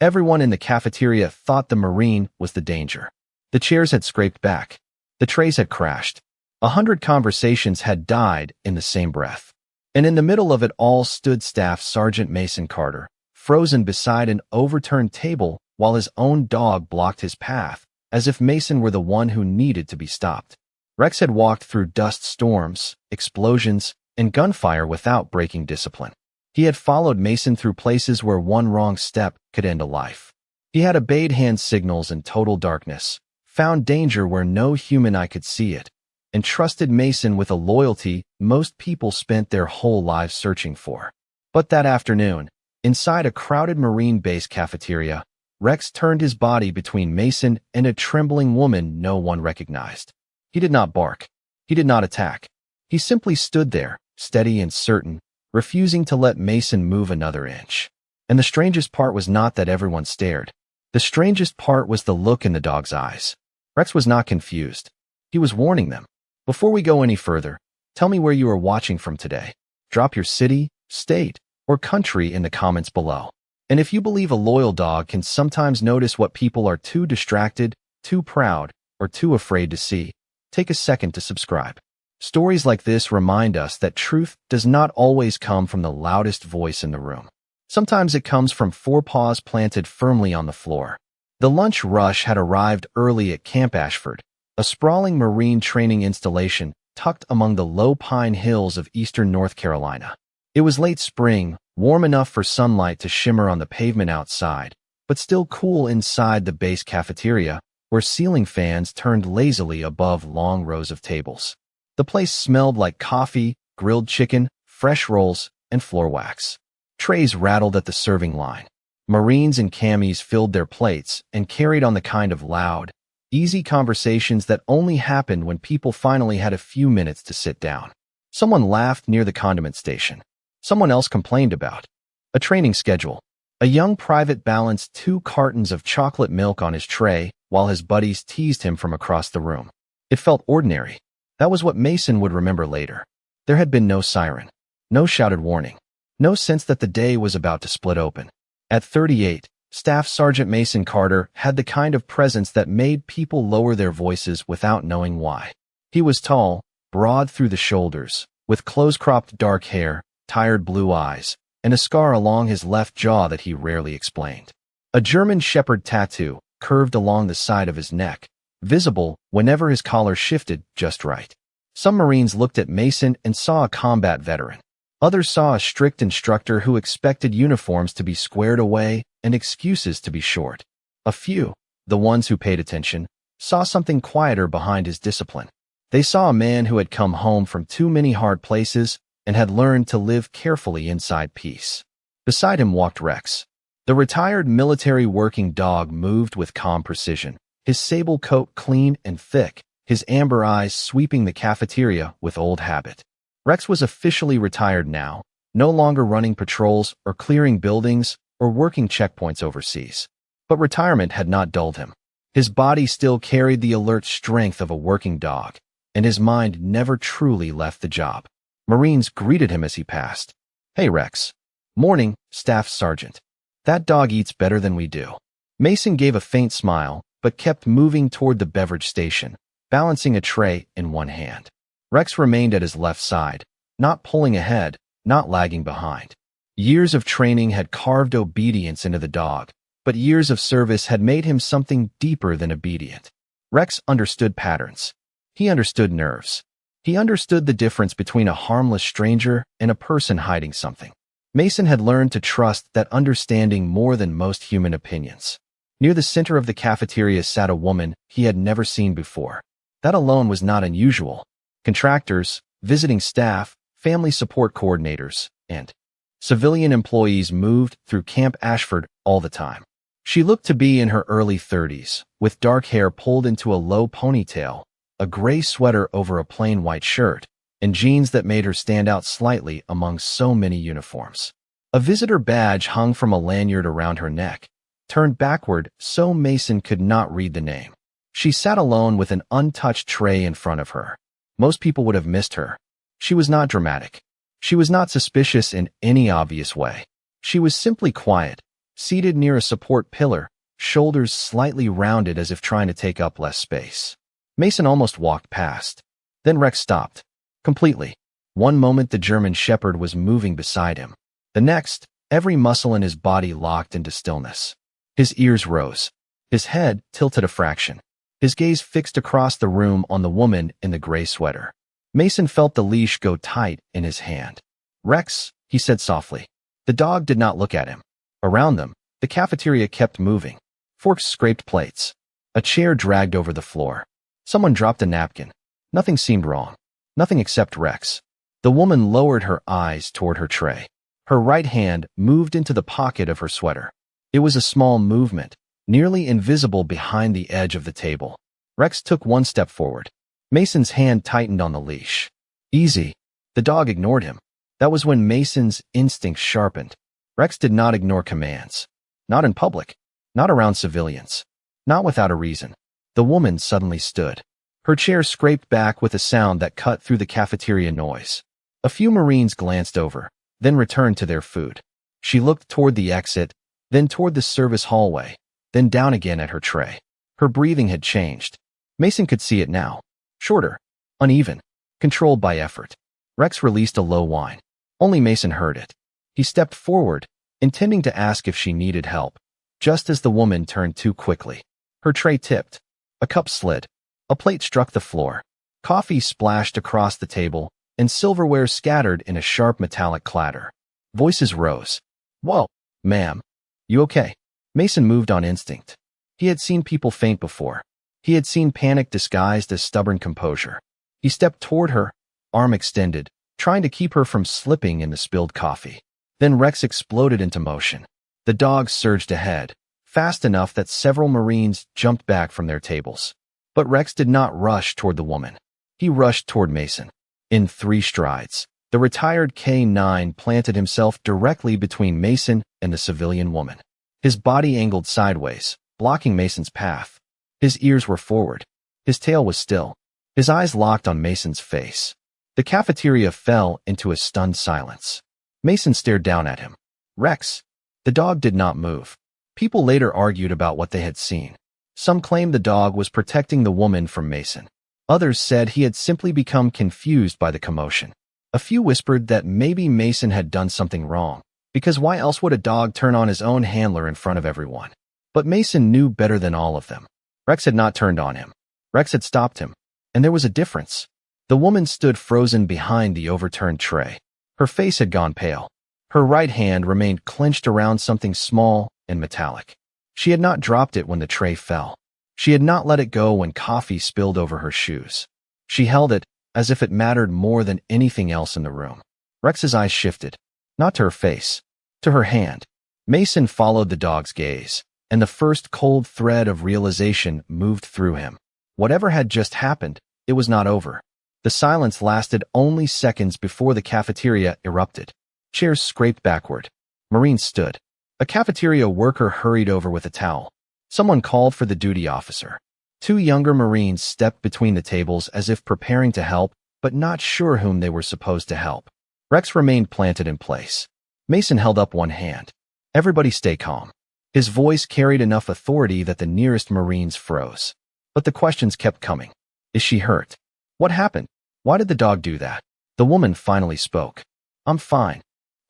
Everyone in the cafeteria thought the Marine was the danger. The chairs had scraped back. The trays had crashed. 100 conversations had died in the same breath. And in the middle of it all stood Staff Sergeant Mason Carter, frozen beside an overturned table while his own dog blocked his path, as if Mason were the one who needed to be stopped. Rex had walked through dust storms, explosions, and gunfire without breaking discipline. He had followed Mason through places where one wrong step could end a life. He had obeyed hand signals in total darkness, found danger where no human eye could see it, and trusted Mason with a loyalty most people spent their whole lives searching for. But that afternoon, inside a crowded Marine base cafeteria, Rex turned his body between Mason and a trembling woman no one recognized. He did not bark. He did not attack. He simply stood there, steady and certain, refusing to let Mason move another inch. And the strangest part was not that everyone stared. The strangest part was the look in the dog's eyes. Rex was not confused. He was warning them. Before we go any further, tell me where you are watching from today. Drop your city, state, or country in the comments below. And if you believe a loyal dog can sometimes notice what people are too distracted, too proud, or too afraid to see, take a second to subscribe. Stories like this remind us that truth does not always come from the loudest voice in the room. Sometimes it comes from forepaws planted firmly on the floor. The lunch rush had arrived early at Camp Ashford, a sprawling Marine training installation tucked among the low pine hills of eastern North Carolina. It was late spring, warm enough for sunlight to shimmer on the pavement outside, but still cool inside the base cafeteria, where ceiling fans turned lazily above long rows of tables. The place smelled like coffee, grilled chicken, fresh rolls, and floor wax. Trays rattled at the serving line. Marines and camis filled their plates and carried on the kind of loud, easy conversations that only happened when people finally had a few minutes to sit down. Someone laughed near the condiment station. Someone else complained about a training schedule. A young private balanced 2 cartons of chocolate milk on his tray while his buddies teased him from across the room. It felt ordinary. That was what Mason would remember later. There had been no siren, no shouted warning, no sense that the day was about to split open. At 38, Staff Sergeant Mason Carter had the kind of presence that made people lower their voices without knowing why. He was tall, broad through the shoulders, with close-cropped dark hair, tired blue eyes, and a scar along his left jaw that he rarely explained. A German Shepherd tattoo curved along the side of his neck, visible whenever his collar shifted just right. Some Marines looked at Mason and saw a combat veteran. Others saw a strict instructor who expected uniforms to be squared away and excuses to be short. A few, the ones who paid attention, saw something quieter behind his discipline. They saw a man who had come home from too many hard places and had learned to live carefully inside peace. Beside him walked Rex. The retired military working dog moved with calm precision, his sable coat clean and thick, his amber eyes sweeping the cafeteria with old habit. Rex was officially retired now, no longer running patrols or clearing buildings or working checkpoints overseas. But retirement had not dulled him. His body still carried the alert strength of a working dog, and his mind never truly left the job. Marines greeted him as he passed. "Hey, Rex." "Morning, Staff Sergeant." "That dog eats better than we do." Mason gave a faint smile, but kept moving toward the beverage station, balancing a tray in one hand. Rex remained at his left side, not pulling ahead, not lagging behind. Years of training had carved obedience into the dog, but years of service had made him something deeper than obedient. Rex understood patterns. He understood nerves. He understood the difference between a harmless stranger and a person hiding something. Mason had learned to trust that understanding more than most human opinions. Near the center of the cafeteria sat a woman he had never seen before. That alone was not unusual. Contractors, visiting staff, family support coordinators, and civilian employees moved through Camp Ashford all the time. She looked to be in her early 30s, with dark hair pulled into a low ponytail, a gray sweater over a plain white shirt, and jeans that made her stand out slightly among so many uniforms. A visitor badge hung from a lanyard around her neck, turned backward so Mason could not read the name. She sat alone with an untouched tray in front of her. Most people would have missed her. She was not dramatic. She was not suspicious in any obvious way. She was simply quiet, seated near a support pillar, shoulders slightly rounded as if trying to take up less space. Mason almost walked past. Then Rex stopped. Completely. One moment the German Shepherd was moving beside him. The next, every muscle in his body locked into stillness. His ears rose. His head tilted a fraction. His gaze fixed across the room on the woman in the gray sweater. Mason felt the leash go tight in his hand. "Rex," he said softly. The dog did not look at him. Around them, the cafeteria kept moving. Forks scraped plates. A chair dragged over the floor. Someone dropped a napkin. Nothing seemed wrong. Nothing except Rex. The woman lowered her eyes toward her tray. Her right hand moved into the pocket of her sweater. It was a small movement, nearly invisible behind the edge of the table. Rex took one step forward. Mason's hand tightened on the leash. "Easy." The dog ignored him. That was when Mason's instincts sharpened. Rex did not ignore commands. Not in public. Not around civilians. Not without a reason. The woman suddenly stood. Her chair scraped back with a sound that cut through the cafeteria noise. A few Marines glanced over, then returned to their food. She looked toward the exit, then toward the service hallway, then down again at her tray. Her breathing had changed. Mason could see it now. Shorter, uneven, controlled by effort. Rex released a low whine. Only Mason heard it. He stepped forward, intending to ask if she needed help, just as the woman turned too quickly. Her tray tipped. A cup slid. A plate struck the floor. Coffee splashed across the table, and silverware scattered in a sharp metallic clatter. Voices rose. "Whoa, ma'am. You okay?" Mason moved on instinct. He had seen people faint before. He had seen panic disguised as stubborn composure. He stepped toward her, arm extended, trying to keep her from slipping in the spilled coffee. Then Rex exploded into motion. The dog surged ahead, fast enough that several Marines jumped back from their tables. But Rex did not rush toward the woman. He rushed toward Mason. In 3 strides, the retired K-9 planted himself directly between Mason and the civilian woman. His body angled sideways, blocking Mason's path. His ears were forward. His tail was still. His eyes locked on Mason's face. The cafeteria fell into a stunned silence. Mason stared down at him. "Rex." The dog did not move. People later argued about what they had seen. Some claimed the dog was protecting the woman from Mason. Others said he had simply become confused by the commotion. A few whispered that maybe Mason had done something wrong, because why else would a dog turn on his own handler in front of everyone? But Mason knew better than all of them. Rex had not turned on him. Rex had stopped him. And there was a difference. The woman stood frozen behind the overturned tray. Her face had gone pale. Her right hand remained clenched around something small and metallic. She had not dropped it when the tray fell. She had not let it go when coffee spilled over her shoes. She held it as if it mattered more than anything else in the room. Rex's eyes shifted, not to her face, to her hand. Mason followed the dog's gaze, and the first cold thread of realization moved through him. Whatever had just happened, it was not over. The silence lasted only seconds before the cafeteria erupted. Chairs scraped backward. Marines stood. A cafeteria worker hurried over with a towel. Someone called for the duty officer. 2 younger Marines stepped between the tables as if preparing to help, but not sure whom they were supposed to help. Rex remained planted in place. Mason held up one hand. "Everybody stay calm." His voice carried enough authority that the nearest Marines froze. But the questions kept coming. Is she hurt? What happened? Why did the dog do that? The woman finally spoke. "I'm fine."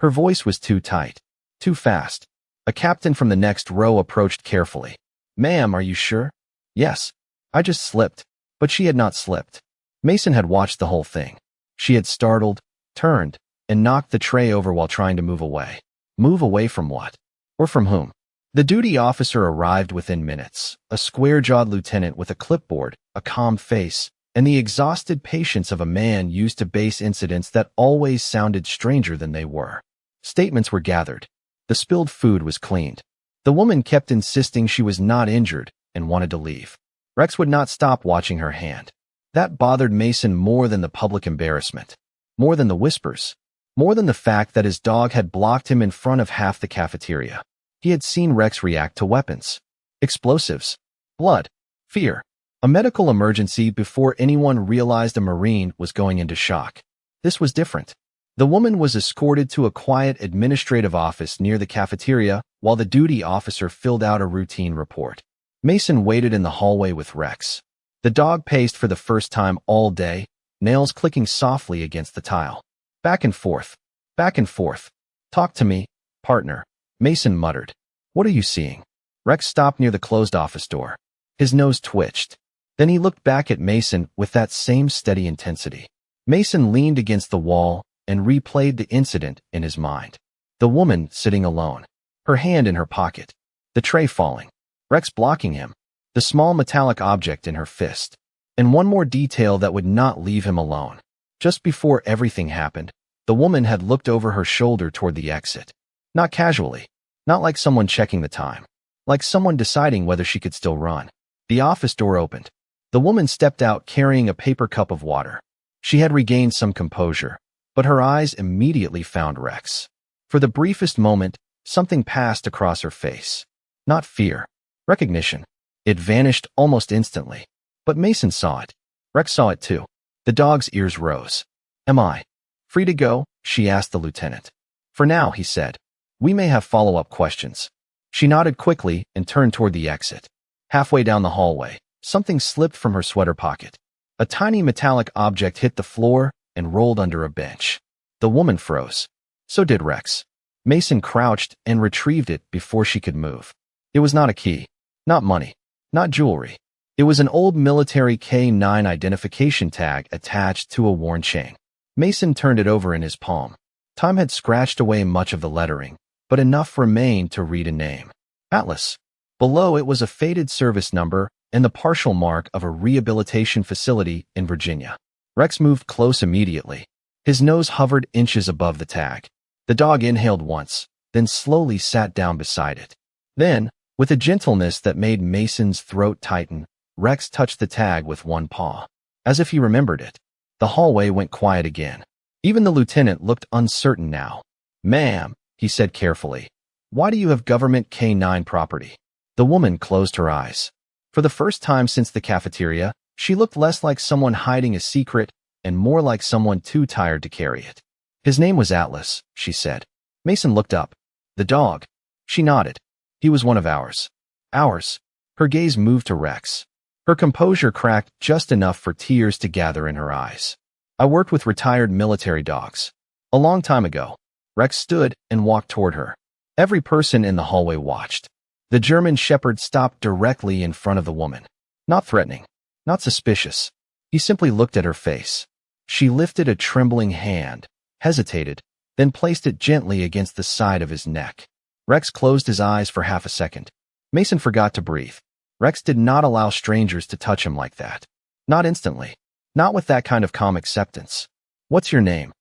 Her voice was too tight, too fast. A captain from the next row approached carefully. "Ma'am, are you sure?" "Yes. I just slipped." But she had not slipped. Mason had watched the whole thing. She had startled, turned, and knocked the tray over while trying to move away. Move away from what? Or from whom? The duty officer arrived within minutes, a square-jawed lieutenant with a clipboard, a calm face, and the exhausted patience of a man used to base incidents that always sounded stranger than they were. Statements were gathered. The spilled food was cleaned. The woman kept insisting she was not injured and wanted to leave. Rex would not stop watching her hand. That bothered Mason more than the public embarrassment, more than the whispers, more than the fact that his dog had blocked him in front of half the cafeteria. He had seen Rex react to weapons, explosives, blood, fear, a medical emergency before anyone realized a Marine was going into shock. This was different. The woman was escorted to a quiet administrative office near the cafeteria while the duty officer filled out a routine report. Mason waited in the hallway with Rex. The dog paced for the first time all day, nails clicking softly against the tile. Back and forth. Back and forth. Talk to me, partner, Mason muttered. What are you seeing? Rex stopped near the closed office door. His nose twitched. Then he looked back at Mason with that same steady intensity. Mason leaned against the wall and replayed the incident in his mind. The woman sitting alone, her hand in her pocket, the tray falling, Rex blocking him, the small metallic object in her fist, and one more detail that would not leave him alone. Just before everything happened, the woman had looked over her shoulder toward the exit. Not casually, not like someone checking the time, like someone deciding whether she could still run. The office door opened. The woman stepped out carrying a paper cup of water. She had regained some composure, but her eyes immediately found Rex. For the briefest moment, something passed across her face. Not fear, recognition. It vanished almost instantly. But Mason saw it. Rex saw it too. The dog's ears rose. Am I free to go? She asked the lieutenant. For now, he said. We may have follow-up questions. She nodded quickly and turned toward the exit. Halfway down the hallway, something slipped from her sweater pocket. A tiny metallic object hit the floor and rolled under a bench. The woman froze. So did Rex. Mason crouched and retrieved it before she could move. It was not a key, not money, not jewelry. It was an old military K9 identification tag attached to a worn chain. Mason turned it over in his palm. Time had scratched away much of the lettering, but enough remained to read a name. Atlas. Below it was a faded service number and the partial mark of a rehabilitation facility in Virginia. Rex moved close immediately. His nose hovered inches above the tag. The dog inhaled once, then slowly sat down beside it. Then, with a gentleness that made Mason's throat tighten, Rex touched the tag with one paw, as if he remembered it. The hallway went quiet again. Even the lieutenant looked uncertain now. Ma'am, he said carefully, why do you have government K9 property? The woman closed her eyes. For the first time since the cafeteria, she looked less like someone hiding a secret and more like someone too tired to carry it. His name was Atlas, she said. Mason looked up. The dog. She nodded. He was one of ours. Ours. Her gaze moved to Rex. Her composure cracked just enough for tears to gather in her eyes. I worked with retired military dogs. A long time ago. Rex stood and walked toward her. Every person in the hallway watched. The German shepherd stopped directly in front of the woman. Not threatening. Not suspicious. He simply looked at her face. She lifted a trembling hand, hesitated, then placed it gently against the side of his neck. Rex closed his eyes for half a second. Mason forgot to breathe. Rex did not allow strangers to touch him like that. Not instantly. Not with that kind of calm acceptance. What's your name?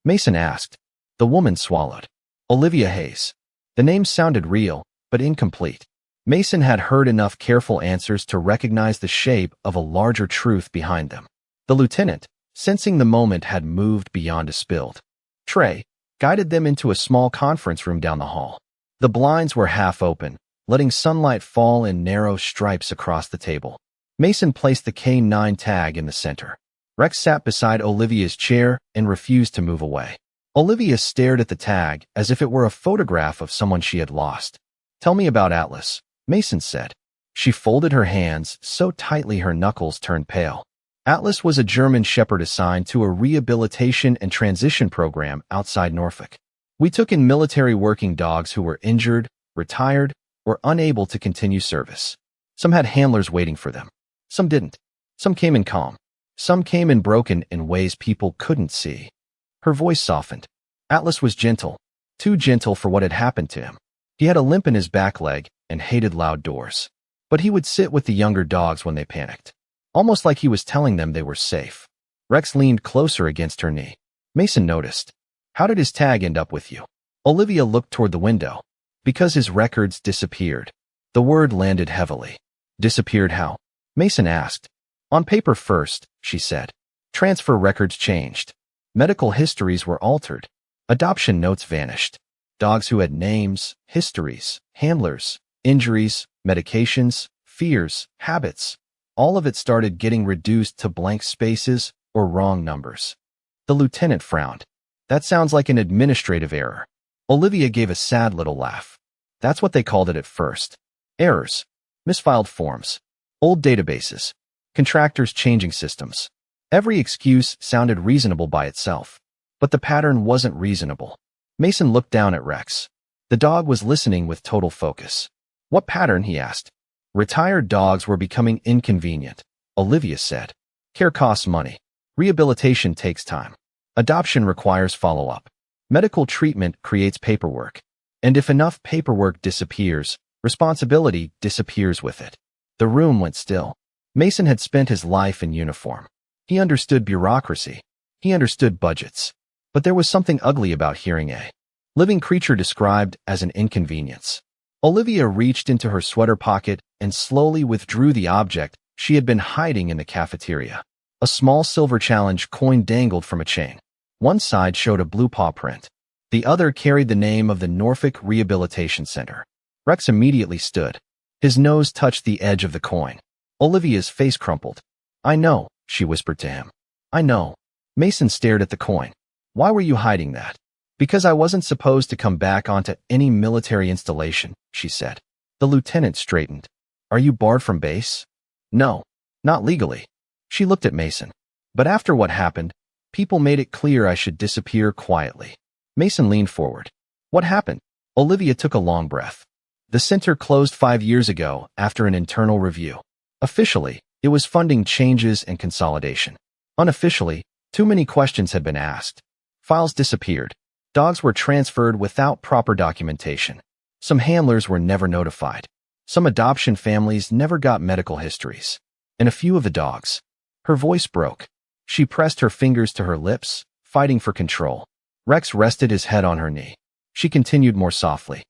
Mason asked. The woman swallowed. Olivia Hayes. The name sounded real, but incomplete. Mason had heard enough careful answers to recognize the shape of a larger truth behind them. The lieutenant, sensing the moment had moved beyond a spilled tray, guided them into a small conference room down the hall. The blinds were half open, letting sunlight fall in narrow stripes across the table. Mason placed the K9 tag in the center. Rex sat beside Olivia's chair and refused to move away. Olivia stared at the tag as if it were a photograph of someone she had lost. Tell me about Atlas, Mason said. She folded her hands so tightly her knuckles turned pale. Atlas was a German shepherd assigned to a rehabilitation and transition program outside Norfolk. We took in military working dogs who were injured, retired, or unable to continue service. Some had handlers waiting for them. Some didn't. Some came in calm. Some came in broken in ways people couldn't see. Her voice softened. Atlas was gentle, too gentle for what had happened to him. He had a limp in his back leg and hated loud doors. But he would sit with the younger dogs when they panicked, almost like he was telling them they were safe. Rex leaned closer against her knee. Mason noticed. How did his tag end up with you? Olivia looked toward the window. Because his records disappeared. The word landed heavily. Disappeared how? Mason asked. On paper first, she said. Transfer records changed. Medical histories were altered. Adoption notes vanished. Dogs who had names, histories, handlers, injuries, medications, fears, habits. All of it started getting reduced to blank spaces or wrong numbers. The lieutenant frowned. That sounds like an administrative error. Olivia gave a sad little laugh. That's what they called it at first. Errors. Misfiled forms. Old databases. Contractors changing systems. Every excuse sounded reasonable by itself. But the pattern wasn't reasonable. Mason looked down at Rex. The dog was listening with total focus. What pattern? He asked. Retired dogs were becoming inconvenient, Olivia said. Care costs money. Rehabilitation takes time. Adoption requires follow-up. Medical treatment creates paperwork. And if enough paperwork disappears, responsibility disappears with it. The room went still. Mason had spent his life in uniform. He understood bureaucracy. He understood budgets. But there was something ugly about hearing a living creature described as an inconvenience. Olivia reached into her sweater pocket and slowly withdrew the object she had been hiding in the cafeteria. A small silver challenge coin dangled from a chain. One side showed a blue paw print. The other carried the name of the Norfolk Rehabilitation Center. Rex immediately stood. His nose touched the edge of the coin. Olivia's face crumpled. I know, she whispered to him. I know. Mason stared at the coin. Why were you hiding that? Because I wasn't supposed to come back onto any military installation, she said. The lieutenant straightened. Are you barred from base? No, not legally. She looked at Mason. But after what happened, people made it clear I should disappear quietly. Mason leaned forward. What happened? Olivia took a long breath. The center closed 5 years ago after an internal review. Officially, it was funding changes and consolidation. Unofficially, too many questions had been asked. Files disappeared. Dogs were transferred without proper documentation. Some handlers were never notified. Some adoption families never got medical histories. And a few of the dogs. Her voice broke. She pressed her fingers to her lips, fighting for control. Rex rested his head on her knee. She continued more softly.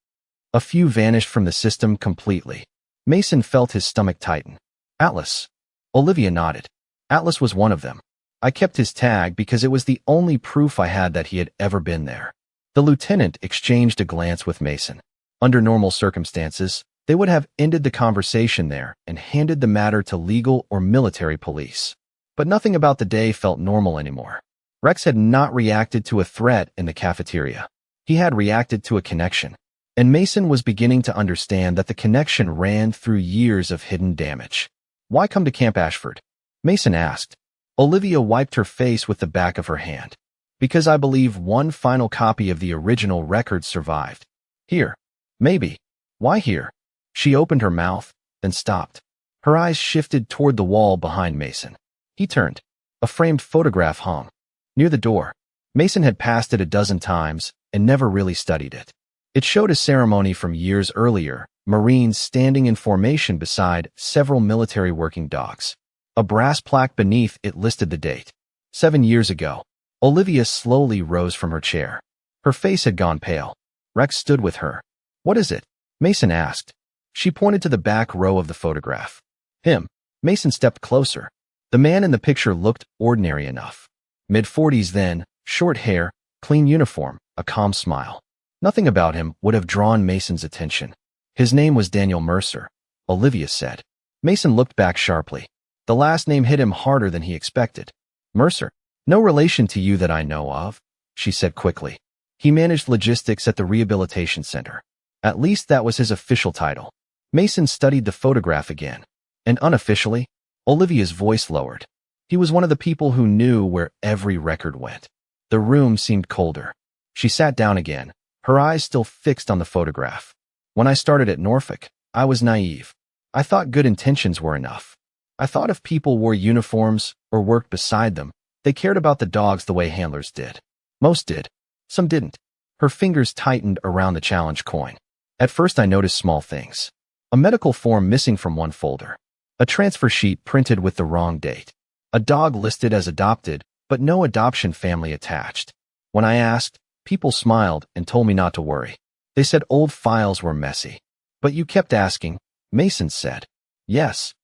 A few vanished from the system completely. Mason felt his stomach tighten. Atlas. Olivia nodded. Atlas was one of them. I kept his tag because it was the only proof I had that he had ever been there. The lieutenant exchanged a glance with Mason. Under normal circumstances, they would have ended the conversation there and handed the matter to legal or military police. But nothing about the day felt normal anymore. Rex had not reacted to a threat in the cafeteria. He had reacted to a connection. And Mason was beginning to understand that the connection ran through years of hidden damage. Why come to Camp Ashford? Mason asked. Olivia wiped her face with the back of her hand. Because I believe one final copy of the original record survived. Here. Maybe. Why here? She opened her mouth, then stopped. Her eyes shifted toward the wall behind Mason. He turned. A framed photograph hung. Near the door. Mason had passed it a dozen times and never really studied it. It showed a ceremony from years earlier, Marines standing in formation beside several military working dogs. A brass plaque beneath it listed the date. 7 years ago. Olivia slowly rose from her chair. Her face had gone pale. Rex stood with her. What is it? Mason asked. She pointed to the back row of the photograph. Him. Mason stepped closer. The man in the picture looked ordinary enough. Mid-40s then, short hair, clean uniform, a calm smile. Nothing about him would have drawn Mason's attention. His name was Daniel Mercer, Olivia said. Mason looked back sharply. The last name hit him harder than he expected. Mercer. No relation to you that I know of, she said quickly. He managed logistics at the rehabilitation center. At least that was his official title. Mason studied the photograph again. And unofficially, Olivia's voice lowered. He was one of the people who knew where every record went. The room seemed colder. She sat down again, her eyes still fixed on the photograph. When I started at Norfolk, I was naive. I thought good intentions were enough. I thought if people wore uniforms or worked beside them, they cared about the dogs the way handlers did. Most did. Some didn't. Her fingers tightened around the challenge coin. At first I noticed small things. A medical form missing from one folder. A transfer sheet printed with the wrong date. A dog listed as adopted, but no adoption family attached. When I asked, people smiled and told me not to worry. They said old files were messy. But you kept asking, Mason said. Yes.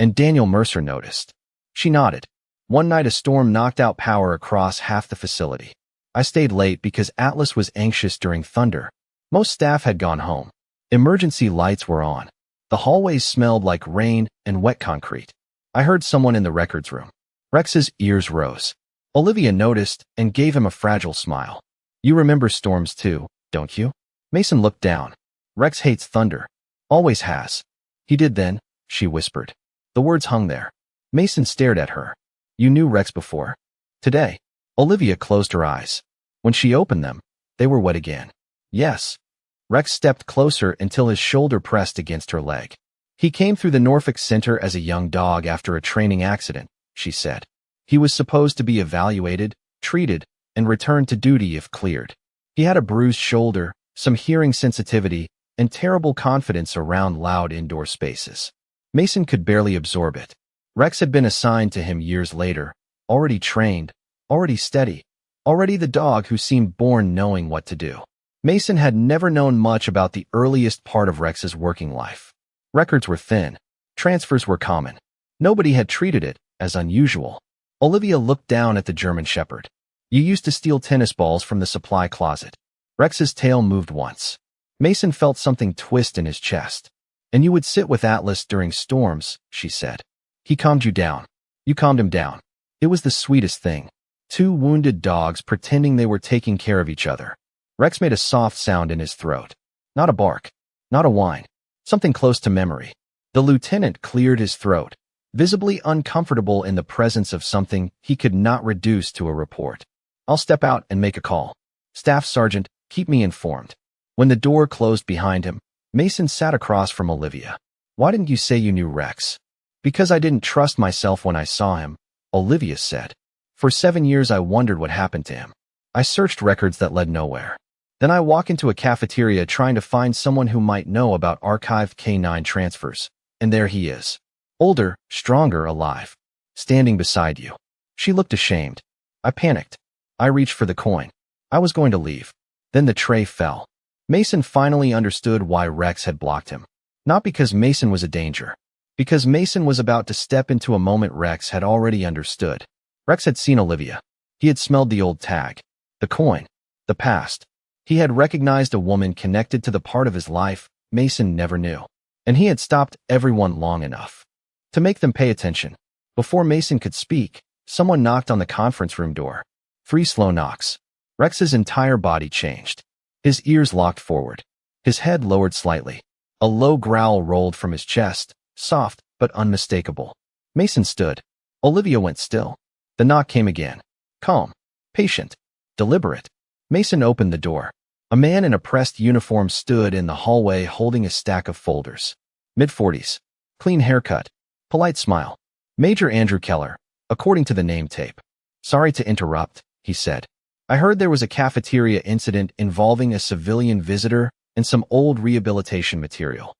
And Daniel Mercer noticed. She nodded. One night a storm knocked out power across half the facility. I stayed late because Atlas was anxious during thunder. Most staff had gone home. Emergency lights were on. The hallways smelled like rain and wet concrete. I heard someone in the records room. Rex's ears rose. Olivia noticed and gave him a fragile smile. You remember storms too, don't you? Mason looked down. Rex hates thunder. Always has. He did then, she whispered. The words hung there. Mason stared at her. You knew Rex before? Today. Olivia closed her eyes. When she opened them, they were wet again. Yes. Rex stepped closer until his shoulder pressed against her leg. He came through the Norfolk Center as a young dog after a training accident, she said. He was supposed to be evaluated, treated, and returned to duty if cleared. He had a bruised shoulder, some hearing sensitivity, and terrible confidence around loud indoor spaces. Mason could barely absorb it. Rex had been assigned to him years later, already trained, already steady, already the dog who seemed born knowing what to do. Mason had never known much about the earliest part of Rex's working life. Records were thin. Transfers were common. Nobody had treated it as unusual. Olivia looked down at the German Shepherd. You used to steal tennis balls from the supply closet. Rex's tail moved once. Mason felt something twist in his chest. And you would sit with Atlas during storms, she said. He calmed you down. You calmed him down. It was the sweetest thing. Two wounded dogs pretending they were taking care of each other. Rex made a soft sound in his throat. Not a bark. Not a whine. Something close to memory. The lieutenant cleared his throat, visibly uncomfortable in the presence of something he could not reduce to a report. I'll step out and make a call. Staff Sergeant, keep me informed. When the door closed behind him, Mason sat across from Olivia. Why didn't you say you knew Rex? Because I didn't trust myself when I saw him, Olivia said. For 7 years I wondered what happened to him. I searched records that led nowhere. Then I walk into a cafeteria trying to find someone who might know about archived K9 transfers. And there he is. Older, stronger, alive. Standing beside you. She looked ashamed. I panicked. I reached for the coin. I was going to leave. Then the tray fell. Mason finally understood why Rex had blocked him. Not because Mason was a danger. Because Mason was about to step into a moment Rex had already understood. Rex had seen Olivia. He had smelled the old tag. The coin. The past. He had recognized a woman connected to the part of his life Mason never knew. And he had stopped everyone long enough to make them pay attention. Before Mason could speak, someone knocked on the conference room door. 3 slow knocks. Rex's entire body changed. His ears locked forward. His head lowered slightly. A low growl rolled from his chest, soft but unmistakable. Mason stood. Olivia went still. The knock came again. Calm. Patient. Deliberate. Mason opened the door. A man in a pressed uniform stood in the hallway holding a stack of folders. Mid-40s. Clean haircut. Polite smile. Major Andrew Keller, according to the name tape. Sorry to interrupt, he said. I heard there was a cafeteria incident involving a civilian visitor and some old rehabilitation material.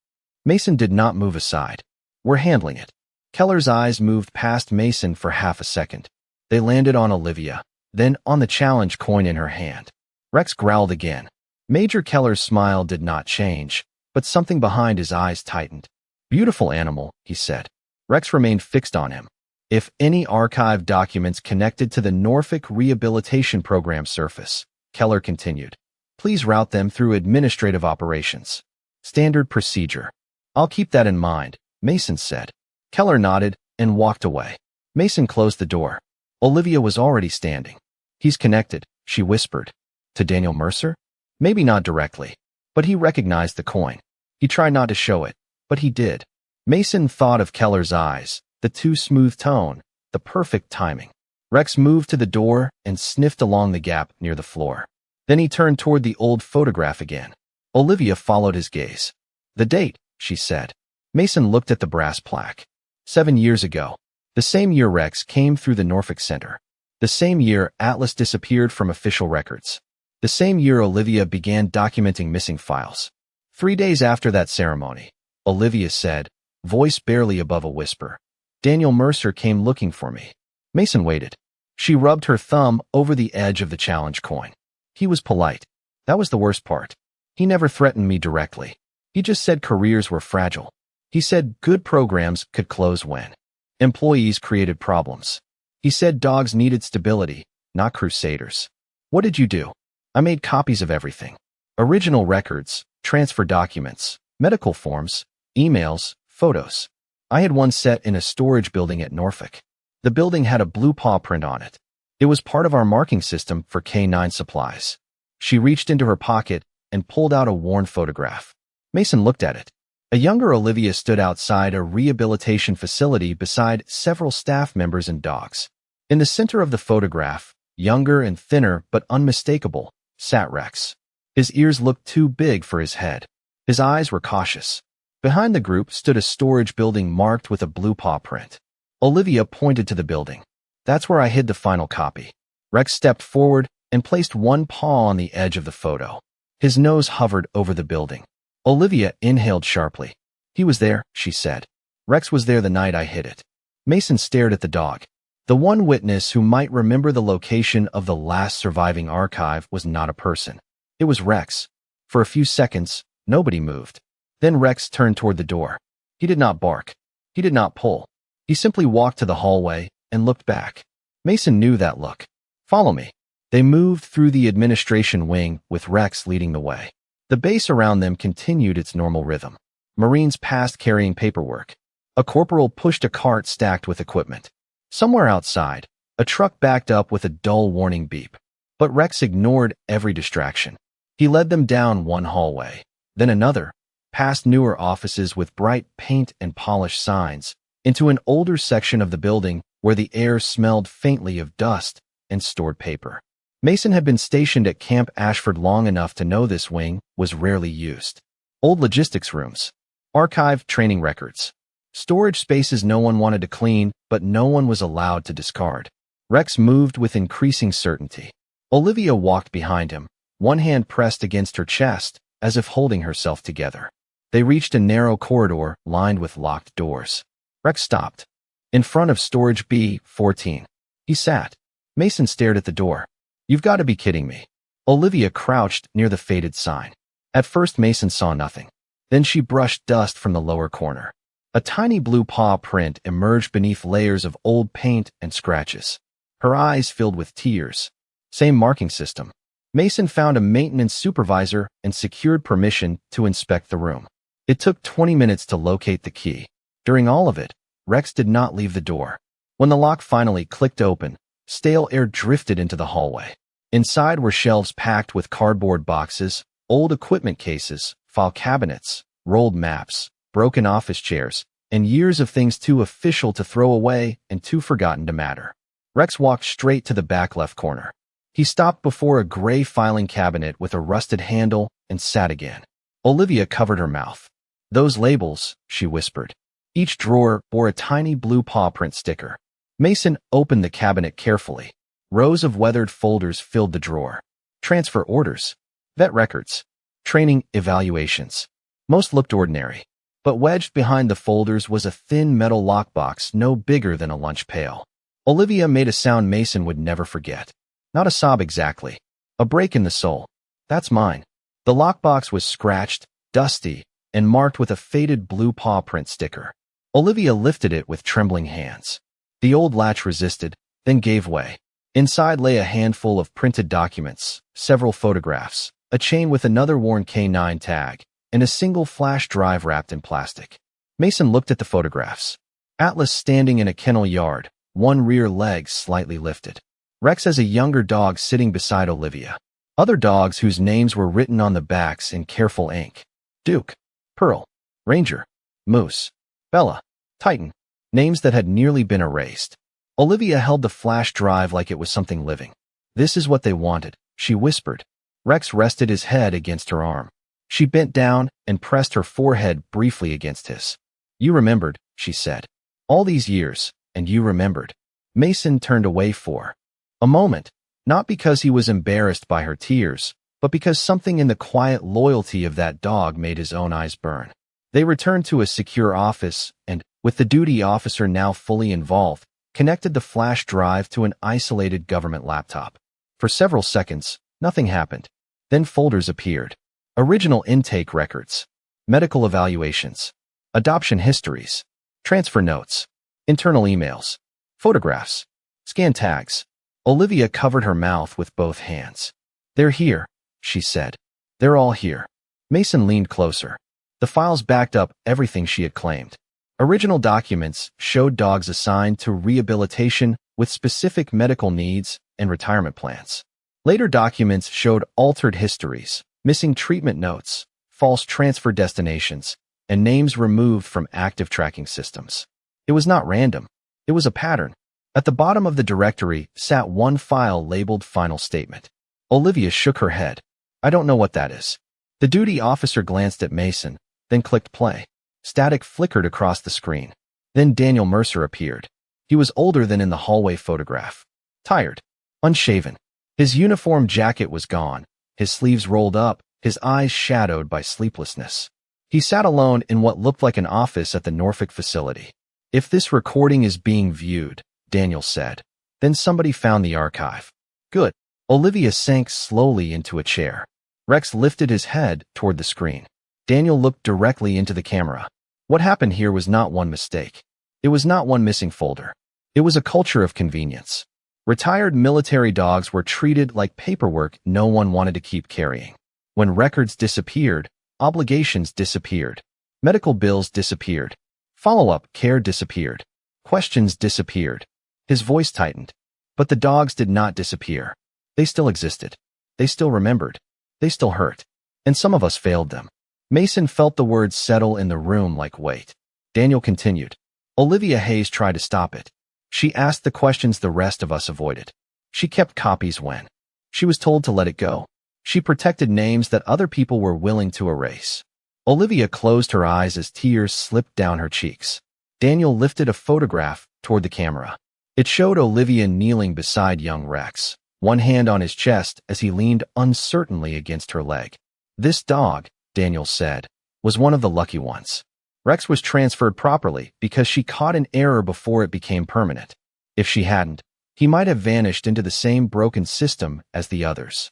Mason did not move aside. We're handling it. Keller's eyes moved past Mason for half a second. They landed on Olivia, then on the challenge coin in her hand. Rex growled again. Major Keller's smile did not change, but something behind his eyes tightened. Beautiful animal, he said. Rex remained fixed on him. If any archived documents connected to the Norfolk Rehabilitation Program surface, Keller continued, please route them through administrative operations. Standard procedure. I'll keep that in mind, Mason said. Keller nodded and walked away. Mason closed the door. Olivia was already standing. He's connected, she whispered. To Daniel Mercer? Maybe not directly, but he recognized the coin. He tried not to show it, but he did. Mason thought of Keller's eyes, the too smooth tone, the perfect timing. Rex moved to the door and sniffed along the gap near the floor. Then he turned toward the old photograph again. Olivia followed his gaze. The date, she said. Mason looked at the brass plaque. 7 years ago. The same year Rex came through the Norfolk Center. The same year Atlas disappeared from official records. The same year Olivia began documenting missing files. 3 days after that ceremony, Olivia said, voice barely above a whisper. Daniel Mercer came looking for me. Mason waited. She rubbed her thumb over the edge of the challenge coin. He was polite. That was the worst part. He never threatened me directly. He just said careers were fragile. He said good programs could close when employees created problems. He said dogs needed stability, not crusaders. What did you do? I made copies of everything. Original records, transfer documents, medical forms, emails, photos. I had one set in a storage building at Norfolk. The building had a blue paw print on it. It was part of our marking system for K9 supplies. She reached into her pocket and pulled out a worn photograph. Mason looked at it. A younger Olivia stood outside a rehabilitation facility beside several staff members and dogs. In the center of the photograph, younger and thinner but unmistakable, sat Rex. His ears looked too big for his head. His eyes were cautious. Behind the group stood a storage building marked with a blue paw print. Olivia pointed to the building. That's where I hid the final copy. Rex stepped forward and placed one paw on the edge of the photo. His nose hovered over the building. Olivia inhaled sharply. He was there, she said. Rex was there the night I hid it. Mason stared at the dog. The one witness who might remember the location of the last surviving archive was not a person. It was Rex. For a few seconds, nobody moved. Then Rex turned toward the door. He did not bark. He did not pull. He simply walked to the hallway and looked back. Mason knew that look. Follow me. They moved through the administration wing with Rex leading the way. The base around them continued its normal rhythm. Marines passed carrying paperwork. A corporal pushed a cart stacked with equipment. Somewhere outside, a truck backed up with a dull warning beep. But Rex ignored every distraction. He led them down one hallway, then another, past newer offices with bright paint and polished signs, into an older section of the building where the air smelled faintly of dust and stored paper. Mason had been stationed at Camp Ashford long enough to know this wing was rarely used. Old logistics rooms, archived training records, storage spaces no one wanted to clean, but no one was allowed to discard. Rex moved with increasing certainty. Olivia walked behind him, one hand pressed against her chest, as if holding herself together. They reached a narrow corridor lined with locked doors. Rex stopped. In front of storage B-14. He sat. Mason stared at the door. You've got to be kidding me. Olivia crouched near the faded sign. At first Mason saw nothing. Then she brushed dust from the lower corner. A tiny blue paw print emerged beneath layers of old paint and scratches. Her eyes filled with tears. Same marking system. Mason found a maintenance supervisor and secured permission to inspect the room. It took 20 minutes to locate the key. During all of it, Rex did not leave the door. When the lock finally clicked open, stale air drifted into the hallway. Inside were shelves packed with cardboard boxes, old equipment cases, file cabinets, rolled maps, broken office chairs, and years of things too official to throw away and too forgotten to matter. Rex walked straight to the back left corner. He stopped before a gray filing cabinet with a rusted handle and sat again. Olivia covered her mouth. Those labels, she whispered. Each drawer bore a tiny blue paw print sticker. Mason opened the cabinet carefully. Rows of weathered folders filled the drawer. Transfer orders, vet records, training evaluations. Most looked ordinary, but wedged behind the folders was a thin metal lockbox no bigger than a lunch pail. Olivia made a sound Mason would never forget. Not a sob exactly. A break in the soul. That's mine. The lockbox was scratched, dusty, and marked with a faded blue paw print sticker. Olivia lifted it with trembling hands. The old latch resisted, then gave way. Inside lay a handful of printed documents, several photographs, a chain with another worn K9 tag, and a single flash drive wrapped in plastic. Mason looked at the photographs. Atlas standing in a kennel yard, one rear leg slightly lifted. Rex as a younger dog sitting beside Olivia. Other dogs whose names were written on the backs in careful ink. Duke, Pearl, Ranger, Moose, Bella, Titan. Names that had nearly been erased. Olivia held the flash drive like it was something living. This is what they wanted, she whispered. Rex rested his head against her arm. She bent down and pressed her forehead briefly against his. You remembered, she said. All these years, and you remembered. Mason turned away for a moment, not because he was embarrassed by her tears, but because something in the quiet loyalty of that dog made his own eyes burn. They returned to a secure office and, with the duty officer now fully involved, connected the flash drive to an isolated government laptop. For several seconds, nothing happened. Then folders appeared. Original intake records, medical evaluations, adoption histories, transfer notes, internal emails, photographs, scan tags. Olivia covered her mouth with both hands. They're here, she said. They're all here. Mason leaned closer. The files backed up everything she had claimed. Original documents showed dogs assigned to rehabilitation with specific medical needs and retirement plans. Later documents showed altered histories, missing treatment notes, false transfer destinations, and names removed from active tracking systems. It was not random. It was a pattern. At the bottom of the directory sat one file labeled Final Statement. Olivia shook her head. I don't know what that is. The duty officer glanced at Mason, then clicked play. Static flickered across the screen. Then Daniel Mercer appeared. He was older than in the hallway photograph. Tired. Unshaven. His uniform jacket was gone, his sleeves rolled up, his eyes shadowed by sleeplessness. He sat alone in what looked like an office at the Norfolk facility. If this recording is being viewed, Daniel said. Then somebody found the archive. Good. Olivia sank slowly into a chair. Rex lifted his head toward the screen. Daniel looked directly into the camera. What happened here was not one mistake. It was not one missing folder. It was a culture of convenience. Retired military dogs were treated like paperwork no one wanted to keep carrying. When records disappeared, obligations disappeared. Medical bills disappeared. Follow-up care disappeared. Questions disappeared. His voice tightened. But the dogs did not disappear. They still existed. They still remembered. They still hurt. And some of us failed them. Mason felt the words settle in the room like weight. Daniel continued. Olivia Hayes tried to stop it. She asked the questions the rest of us avoided. She kept copies when she was told to let it go. She protected names that other people were willing to erase. Olivia closed her eyes as tears slipped down her cheeks. Daniel lifted a photograph toward the camera. It showed Olivia kneeling beside young Rex, one hand on his chest as he leaned uncertainly against her leg. This dog, Daniel said, was one of the lucky ones. Rex was transferred properly because she caught an error before it became permanent. If she hadn't, he might have vanished into the same broken system as the others.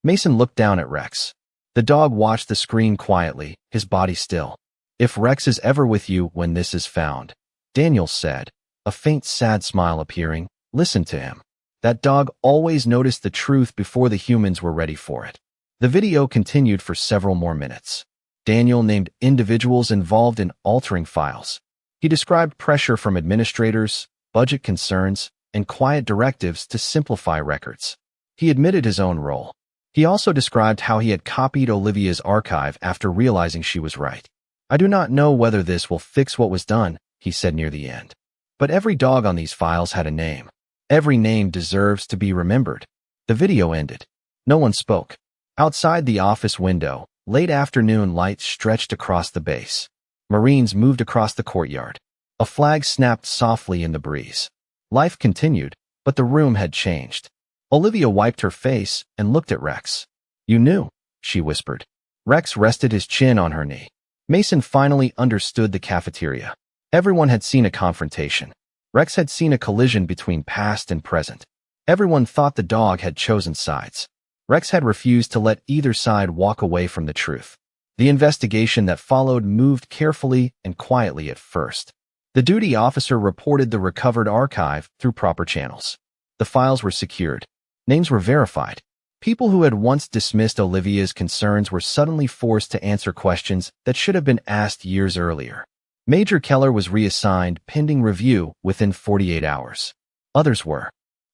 Mason looked down at Rex. The dog watched the screen quietly, his body still. If Rex is ever with you when this is found, Daniel said, a faint sad smile appearing, listen to him. That dog always noticed the truth before the humans were ready for it. The video continued for several more minutes. Daniel named individuals involved in altering files. He described pressure from administrators, budget concerns, and quiet directives to simplify records. He admitted his own role. He also described how he had copied Olivia's archive after realizing she was right. I do not know whether this will fix what was done, he said near the end. But every dog on these files had a name. Every name deserves to be remembered. The video ended. No one spoke. Outside the office window, late afternoon lights stretched across the base. Marines moved across the courtyard. A flag snapped softly in the breeze. Life continued, but the room had changed. Olivia wiped her face and looked at Rex. You knew, she whispered. Rex rested his chin on her knee. Mason finally understood the cafeteria. Everyone had seen a confrontation. Rex had seen a collision between past and present. Everyone thought the dog had chosen sides. Rex had refused to let either side walk away from the truth. The investigation that followed moved carefully and quietly at first. The duty officer reported the recovered archive through proper channels. The files were secured. Names were verified. People who had once dismissed Olivia's concerns were suddenly forced to answer questions that should have been asked years earlier. Major Keller was reassigned pending review within 48 hours. Others were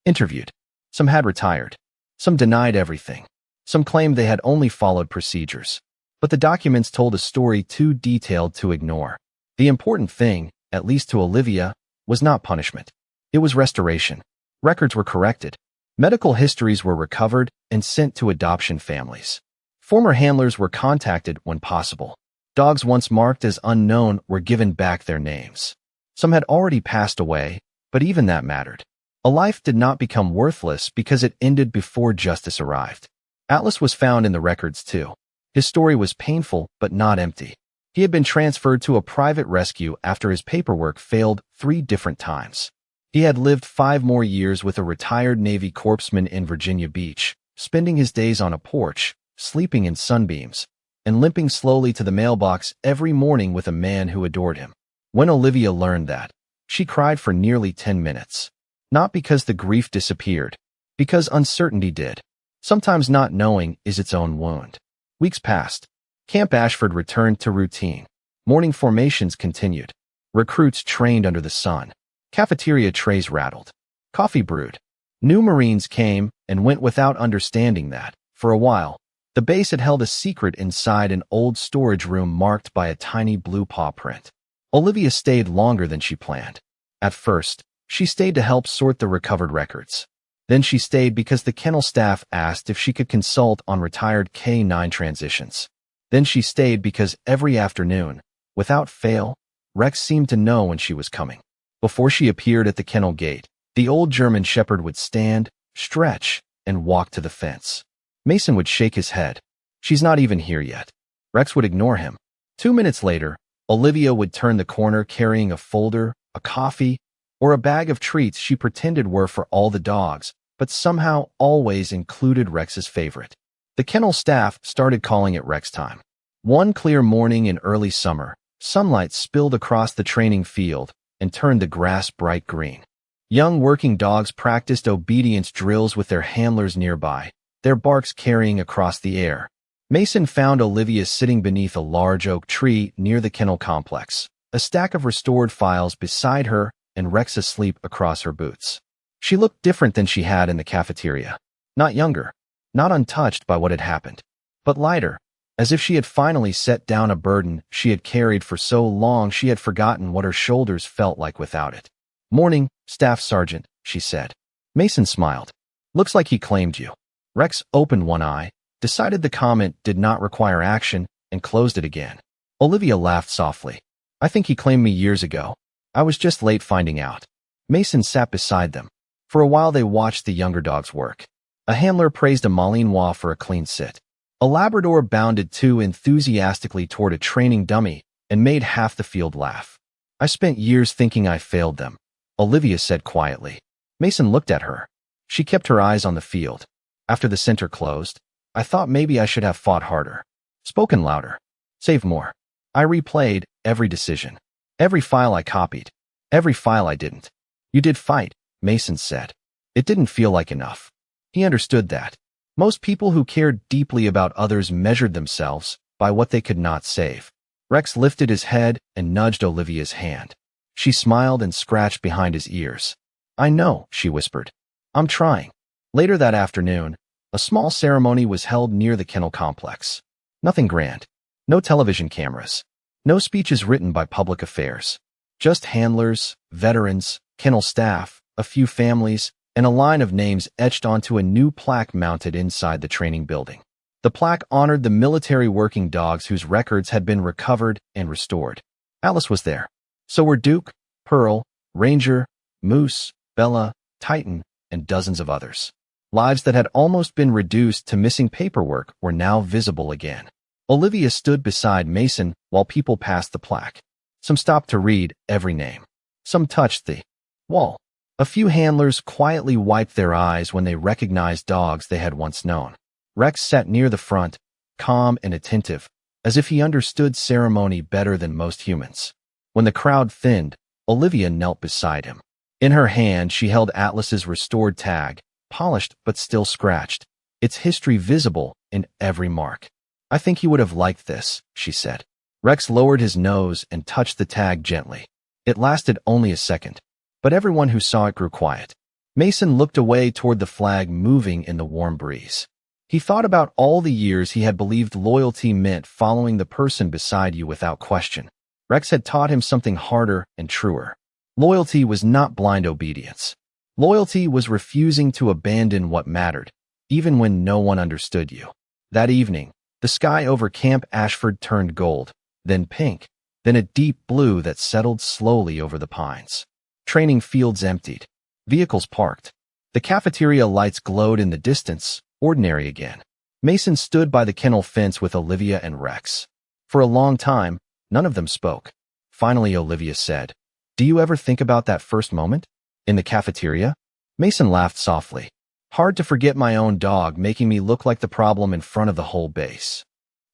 interviewed. Some had retired. Some denied everything. Some claimed they had only followed procedures. But the documents told a story too detailed to ignore. The important thing, at least to Olivia, was not punishment. It was restoration. Records were corrected. Medical histories were recovered and sent to adoption families. Former handlers were contacted when possible. Dogs once marked as unknown were given back their names. Some had already passed away, but even that mattered. A life did not become worthless because it ended before justice arrived. Atlas was found in the records too. His story was painful but not empty. He had been transferred to a private rescue after his paperwork failed 3 different times. He had lived 5 more years with a retired Navy corpsman in Virginia Beach, spending his days on a porch, sleeping in sunbeams, and limping slowly to the mailbox every morning with a man who adored him. When Olivia learned that, she cried for nearly 10 minutes. Not because the grief disappeared, because uncertainty did. Sometimes not knowing is its own wound. Weeks passed. Camp Ashford returned to routine. Morning formations continued. Recruits trained under the sun. Cafeteria trays rattled. Coffee brewed. New Marines came and went without understanding that, for a while, the base had held a secret inside an old storage room marked by a tiny blue paw print. Olivia stayed longer than she planned. At first, she stayed to help sort the recovered records. Then she stayed because the kennel staff asked if she could consult on retired K9 transitions. Then she stayed because every afternoon, without fail, Rex seemed to know when she was coming. Before she appeared at the kennel gate, the old German shepherd would stand, stretch, and walk to the fence. Mason would shake his head. She's not even here yet. Rex would ignore him. 2 minutes later, Olivia would turn the corner carrying a folder, a coffee, or a bag of treats she pretended were for all the dogs, but somehow always included Rex's favorite. The kennel staff started calling it Rex time. One clear morning in early summer, sunlight spilled across the training field and turned the grass bright green. Young working dogs practiced obedience drills with their handlers nearby, their barks carrying across the air. Mason found Olivia sitting beneath a large oak tree near the kennel complex, a stack of restored files beside her and Rex asleep across her boots. She looked different than she had in the cafeteria. Not younger, not untouched by what had happened, but lighter, as if she had finally set down a burden she had carried for so long she had forgotten what her shoulders felt like without it. "Morning, Staff Sergeant," she said. Mason smiled. "Looks like he claimed you." Rex opened one eye, decided the comment did not require action, and closed it again. Olivia laughed softly. "I think he claimed me years ago. I was just late finding out." Mason sat beside them. For a while they watched the younger dogs work. A handler praised a Malinois for a clean sit. A Labrador bounded too enthusiastically toward a training dummy and made half the field laugh. "I spent years thinking I failed them," Olivia said quietly. Mason looked at her. She kept her eyes on the field. "After the center closed, I thought maybe I should have fought harder, spoken louder, saved more. I replayed every decision, every file I copied, every file I didn't." "You did fight," Mason said. "It didn't feel like enough." He understood that. Most people who cared deeply about others measured themselves by what they could not save. Rex lifted his head and nudged Olivia's hand. She smiled and scratched behind his ears. "I know," she whispered. "I'm trying." Later that afternoon, a small ceremony was held near the kennel complex. Nothing grand. No television cameras. No speeches written by public affairs. Just handlers, veterans, kennel staff, a few families, and a line of names etched onto a new plaque mounted inside the training building. The plaque honored the military working dogs whose records had been recovered and restored. Alice was there. So were Duke, Pearl, Ranger, Moose, Bella, Titan, and dozens of others. Lives that had almost been reduced to missing paperwork were now visible again. Olivia stood beside Mason while people passed the plaque. Some stopped to read every name. Some touched the wall. A few handlers quietly wiped their eyes when they recognized dogs they had once known. Rex sat near the front, calm and attentive, as if he understood ceremony better than most humans. When the crowd thinned, Olivia knelt beside him. In her hand, she held Atlas's restored tag, polished but still scratched, its history visible in every mark. "I think he would have liked this," she said. Rex lowered his nose and touched the tag gently. It lasted only a second, but everyone who saw it grew quiet. Mason looked away toward the flag moving in the warm breeze. He thought about all the years he had believed loyalty meant following the person beside you without question. Rex had taught him something harder and truer. Loyalty was not blind obedience. Loyalty was refusing to abandon what mattered, even when no one understood you. That evening, the sky over Camp Ashford turned gold, then pink, then a deep blue that settled slowly over the pines. Training fields emptied. Vehicles parked. The cafeteria lights glowed in the distance, ordinary again. Mason stood by the kennel fence with Olivia and Rex. For a long time, none of them spoke. Finally, Olivia said, "Do you ever think about that first moment? In the cafeteria?" Mason laughed softly. "Hard to forget my own dog making me look like the problem in front of the whole base."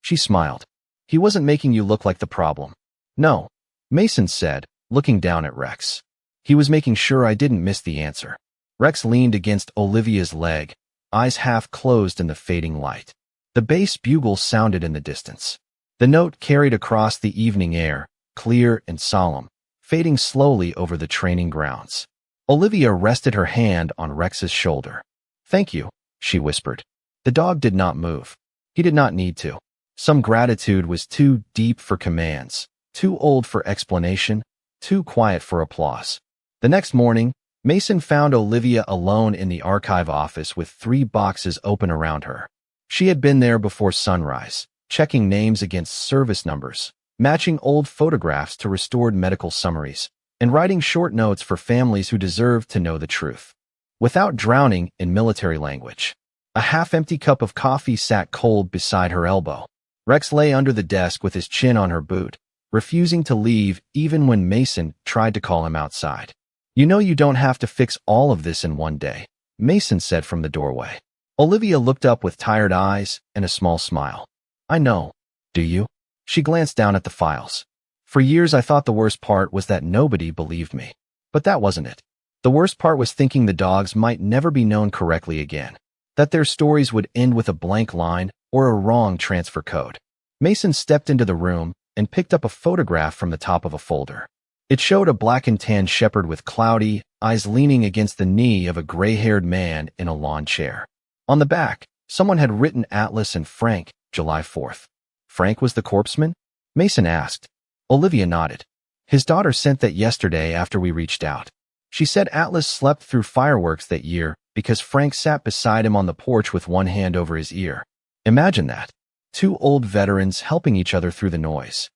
She smiled. "He wasn't making you look like the problem." "No," Mason said, looking down at Rex. "He was making sure I didn't miss the answer." Rex leaned against Olivia's leg, eyes half closed in the fading light. The bass bugle sounded in the distance. The note carried across the evening air, clear and solemn, fading slowly over the training grounds. Olivia rested her hand on Rex's shoulder. "Thank you," she whispered. The dog did not move. He did not need to. Some gratitude was too deep for commands, too old for explanation, too quiet for applause. The next morning, Mason found Olivia alone in the archive office with 3 boxes open around her. She had been there before sunrise, checking names against service numbers, matching old photographs to restored medical summaries, and writing short notes for families who deserved to know the truth. Without drowning in military language, a half-empty cup of coffee sat cold beside her elbow. Rex lay under the desk with his chin on her boot, refusing to leave even when Mason tried to call him outside. "You know you don't have to fix all of this in one day," Mason said from the doorway. Olivia looked up with tired eyes and a small smile. "I know. Do you?" She glanced down at the files. "For years I thought the worst part was that nobody believed me. But that wasn't it. The worst part was thinking the dogs might never be known correctly again, that their stories would end with a blank line or a wrong transfer code." Mason stepped into the room and picked up a photograph from the top of a folder. It showed a black and tan shepherd with cloudy eyes leaning against the knee of a gray-haired man in a lawn chair. On the back, someone had written Atlas and Frank, July 4th. "Frank was the corpseman?" Mason asked. Olivia nodded. "His daughter sent that yesterday after we reached out. She said Atlas slept through fireworks that year because Frank sat beside him on the porch with one hand over his ear. Imagine that. 2 old veterans helping each other through the noise."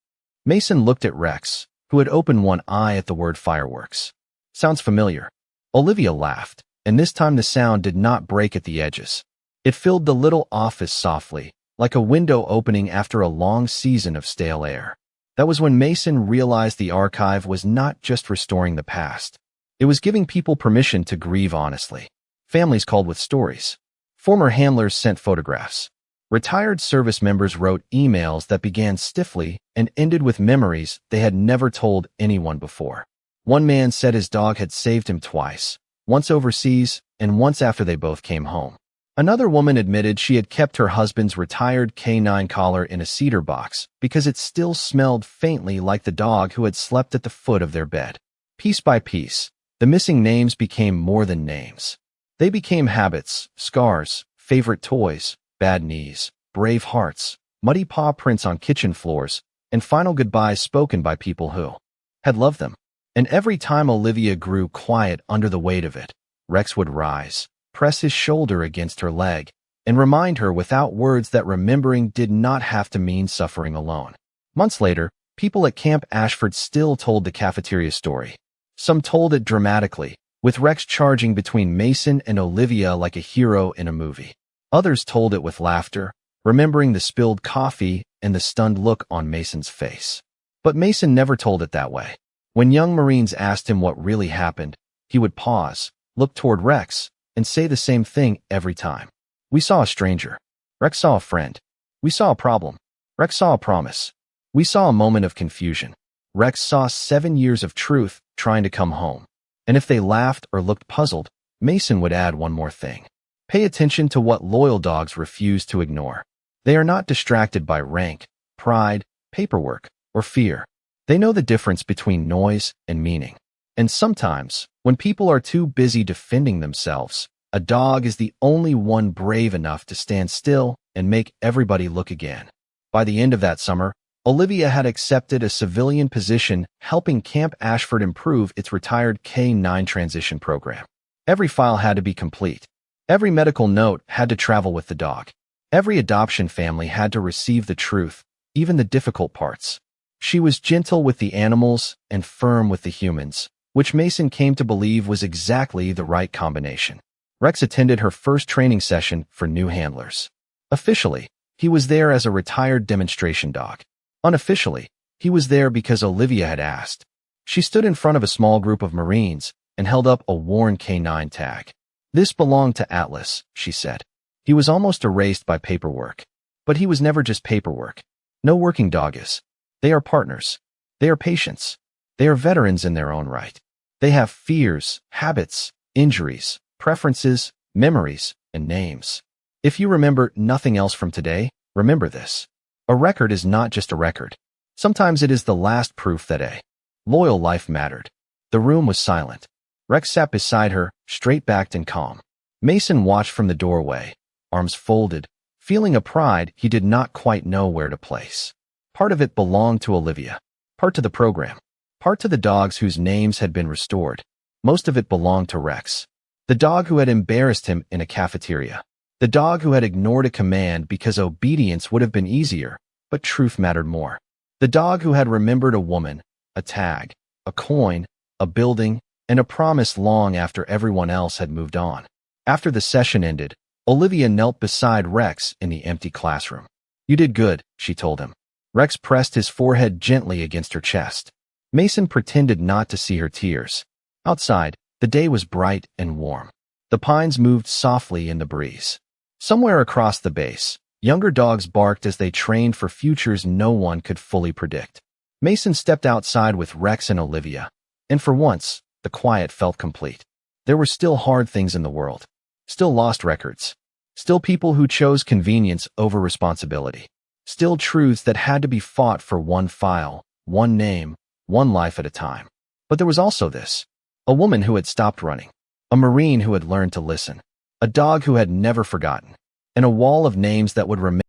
Mason looked at Rex, who had opened one eye at the word fireworks. "Sounds familiar." Olivia laughed, and this time the sound did not break at the edges. It filled the little office softly, like a window opening after a long season of stale air. That was when Mason realized the archive was not just restoring the past. It was giving people permission to grieve honestly. Families called with stories. Former handlers sent photographs. Retired service members wrote emails that began stiffly and ended with memories they had never told anyone before. One man said his dog had saved him twice, once overseas and once after they both came home. Another woman admitted she had kept her husband's retired canine collar in a cedar box because it still smelled faintly like the dog who had slept at the foot of their bed. Piece by piece, the missing names became more than names. They became habits, scars, favorite toys, bad knees, brave hearts, muddy paw prints on kitchen floors, and final goodbyes spoken by people who had loved them. And every time Olivia grew quiet under the weight of it, Rex would rise, press his shoulder against her leg, and remind her without words that remembering did not have to mean suffering alone. Months later, people at Camp Ashford still told the cafeteria story. Some told it dramatically, with Rex charging between Mason and Olivia like a hero in a movie. Others told it with laughter, remembering the spilled coffee and the stunned look on Mason's face. But Mason never told it that way. When young Marines asked him what really happened, he would pause, look toward Rex, and say the same thing every time. "We saw a stranger. Rex saw a friend. We saw a problem. Rex saw a promise. We saw a moment of confusion. Rex saw 7 years of truth trying to come home." And if they laughed or looked puzzled, Mason would add one more thing. Pay attention to what loyal dogs refuse to ignore. They are not distracted by rank, pride, paperwork, or fear. They know the difference between noise and meaning. And sometimes, when people are too busy defending themselves, a dog is the only one brave enough to stand still and make everybody look again. By the end of that summer, Olivia had accepted a civilian position helping Camp Ashford improve its retired K-9 transition program. Every file had to be complete. Every medical note had to travel with the dog. Every adoption family had to receive the truth, even the difficult parts. She was gentle with the animals and firm with the humans, which Mason came to believe was exactly the right combination. Rex attended her first training session for new handlers. Officially, he was there as a retired demonstration dog. Unofficially, he was there because Olivia had asked. She stood in front of a small group of Marines and held up a worn K-9 tag. "This belonged to Atlas," she said. "He was almost erased by paperwork. But he was never just paperwork. No working dog is. They are partners. They are patients. They are veterans in their own right. They have fears, habits, injuries, preferences, memories, and names. If you remember nothing else from today, remember this. A record is not just a record. Sometimes it is the last proof that a loyal life mattered." The room was silent. Rex sat beside her, straight-backed and calm. Mason watched from the doorway, arms folded, feeling a pride he did not quite know where to place. Part of it belonged to Olivia, part to the program, part to the dogs whose names had been restored. Most of it belonged to Rex, the dog who had embarrassed him in a cafeteria, the dog who had ignored a command because obedience would have been easier, but truth mattered more. The dog who had remembered a woman, a tag, a coin, a building, and a promise long after everyone else had moved on. After the session ended, Olivia knelt beside Rex in the empty classroom. "You did good," she told him. Rex pressed his forehead gently against her chest. Mason pretended not to see her tears. Outside, the day was bright and warm. The pines moved softly in the breeze. Somewhere across the base, younger dogs barked as they trained for futures no one could fully predict. Mason stepped outside with Rex and Olivia, and for once, the quiet felt complete. There were still hard things in the world, still lost records, still people who chose convenience over responsibility, still truths that had to be fought for one file, one name, one life at a time. But there was also this: a woman who had stopped running, a Marine who had learned to listen, a dog who had never forgotten, and a wall of names that would remain